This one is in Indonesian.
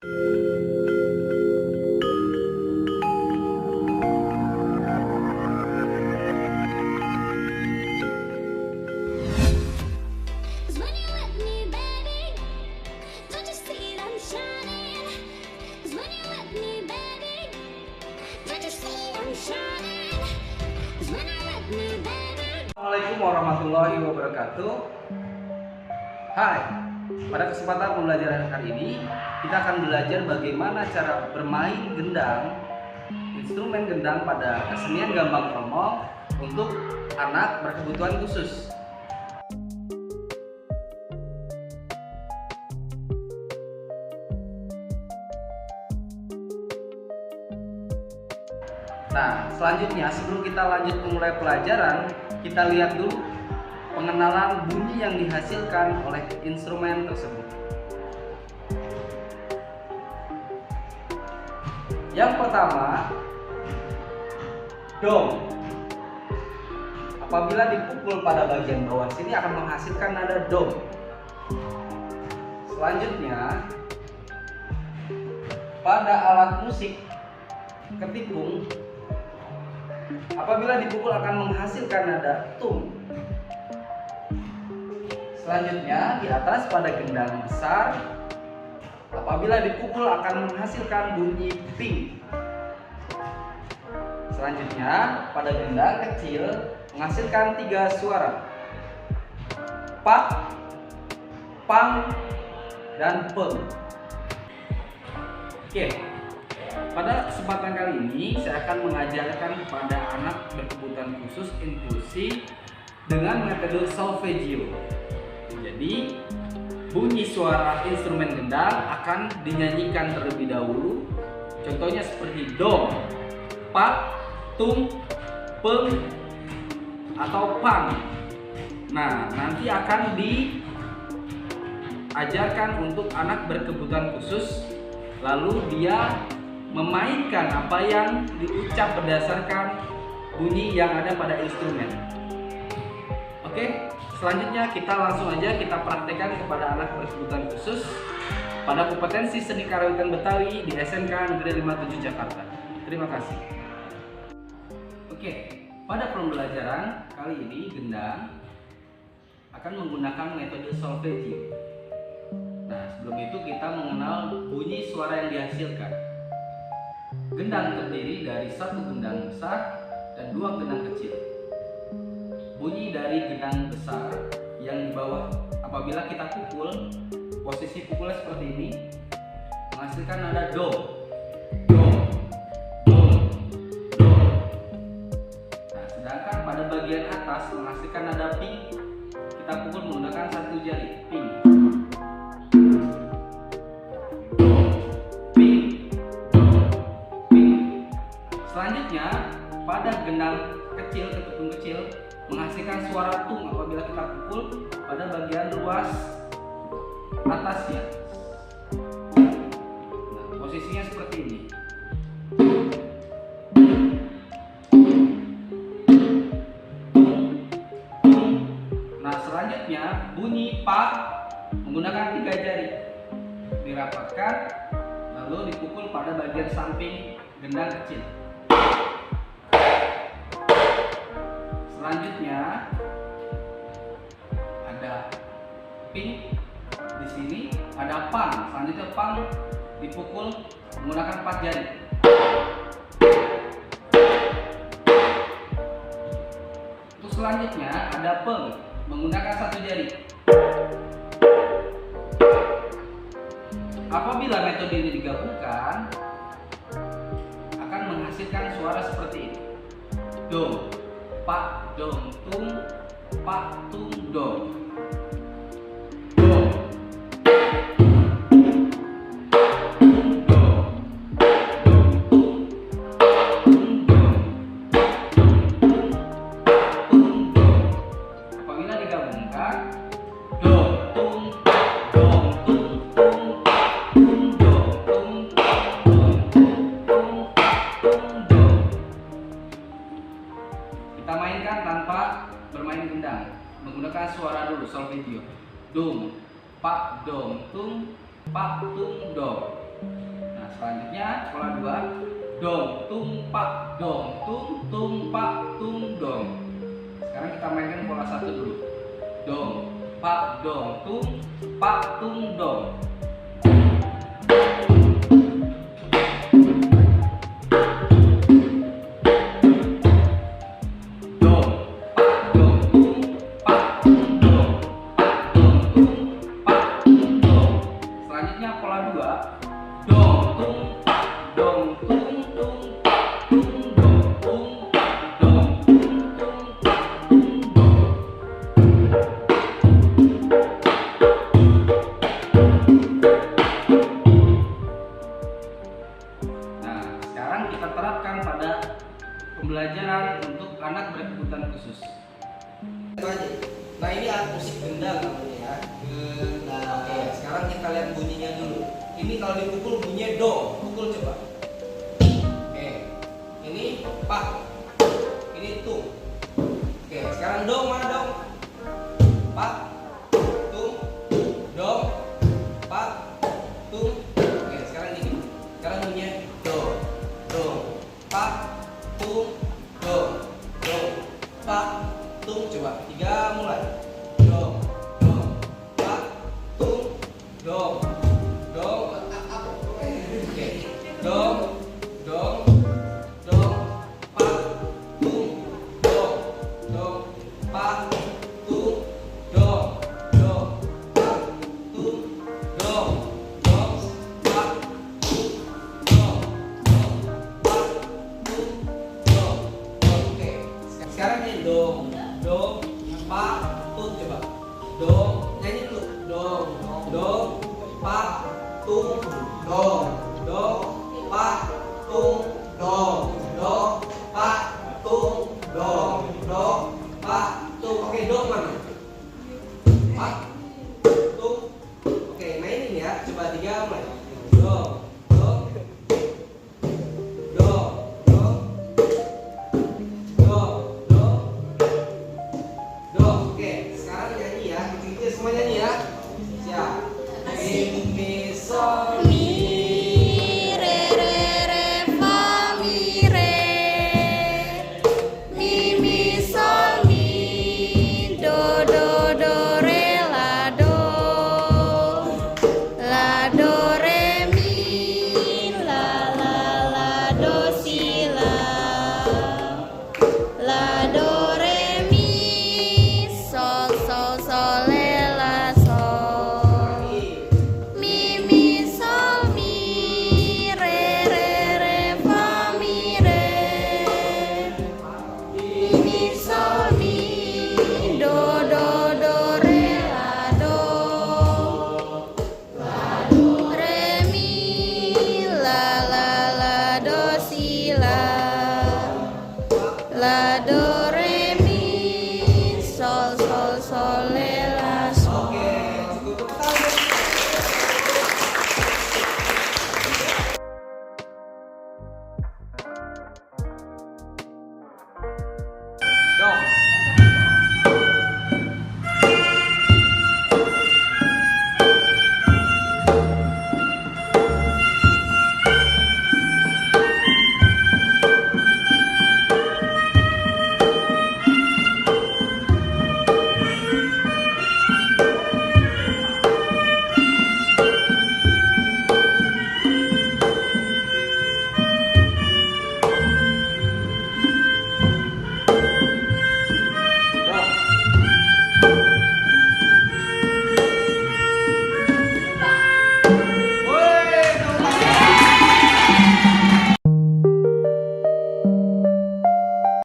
Assalamualaikum warahmatullahi wabarakatuh. Hai, pada kesempatan pembelajaran hari ini kita akan belajar bagaimana cara bermain gendang, instrumen gendang pada kesenian Gambang Kromong untuk anak berkebutuhan khusus. Nah, selanjutnya sebelum kita lanjut memulai pelajaran, kita lihat dulu pengenalan bunyi yang dihasilkan oleh instrumen tersebut. Yang pertama, dong. Apabila dipukul pada bagian bawah sini akan menghasilkan nada dong. Selanjutnya, pada alat musik ketikung, apabila dipukul akan menghasilkan nada tung. Selanjutnya di atas pada gendang besar, apabila dipukul akan menghasilkan bunyi ping. Selanjutnya pada gendang kecil menghasilkan 3 suara, pak, pang, dan peng. Oke. Pada kesempatan kali ini saya akan mengajarkan kepada anak berkebutuhan khusus inklusi dengan metode solfeggio. Jadi bunyi suara instrumen gendang akan dinyanyikan terlebih dahulu. Contohnya seperti dong, pak, tung, peng, atau pang. Nah, nanti akan diajarkan untuk anak berkebutuhan khusus, lalu dia memainkan apa yang diucap berdasarkan bunyi yang ada pada instrumen. Oke, selanjutnya kita langsung aja kita praktekkan kepada anak berkebutuhan khusus pada kompetensi seni karawitan Betawi di SMK Negeri 57 Jakarta. Terima kasih. Oke, pada pembelajaran kali ini gendang akan menggunakan metode solfeggio. Nah, sebelum itu kita mengenal bunyi suara yang dihasilkan. Gendang terdiri dari 1 gendang besar dan 2 gendang kecil. Bunyi dari gendang besar yang di bawah apabila kita pukul, posisi pukulnya seperti ini, menghasilkan nada do, do, do, do. Nah, sedangkan pada bagian atas menghasilkan nada ping, kita pukul menggunakan 1 jari, ping. Selanjutnya, pada gendang kecil, ketukung kecil menghasilkan suara tung apabila kita pukul pada bagian ruas atasnya. Nah, posisinya seperti ini. Nah, selanjutnya bunyi pa menggunakan 3 jari dirapatkan lalu dipukul pada bagian samping gendang kecil. Selanjutnya ada ping di sini, ada pang. Selanjutnya pang dipukul menggunakan 4 jari. Untuk selanjutnya ada peng menggunakan 1 jari. Apabila metode ini digabungkan akan menghasilkan suara seperti ini. Dong, pak, dong, tung, pak, tung, dong. Dong, tung, dong, dong, tung, dong, tung, dong. Apabila digabungkan, dong, tung, dong, tung, tung, tung, dong, tung, dong, tung, tung, dong. Kita mainkan tanpa bermain gendang, menggunakan suara dulu, solfeggio. Dung, pak, dong, tung, pak, tung, dong. Nah, selanjutnya pola 2, dong tung pak dong tung tung pak tung dong. Sekarang kita mainkan pola 1 dulu. Dong pak dong tung pak tung dong. Kita terapkan pada pembelajaran untuk anak berkebutuhan khusus. Nah, ini alat musik gendang namanya ya. Nah, oke, sekarang kita lihat bunyinya dulu. Ini kalau dipukul bunyinya do, pukul coba. Oke, ini pak, ini tung. Oke, sekarang dong mana dong?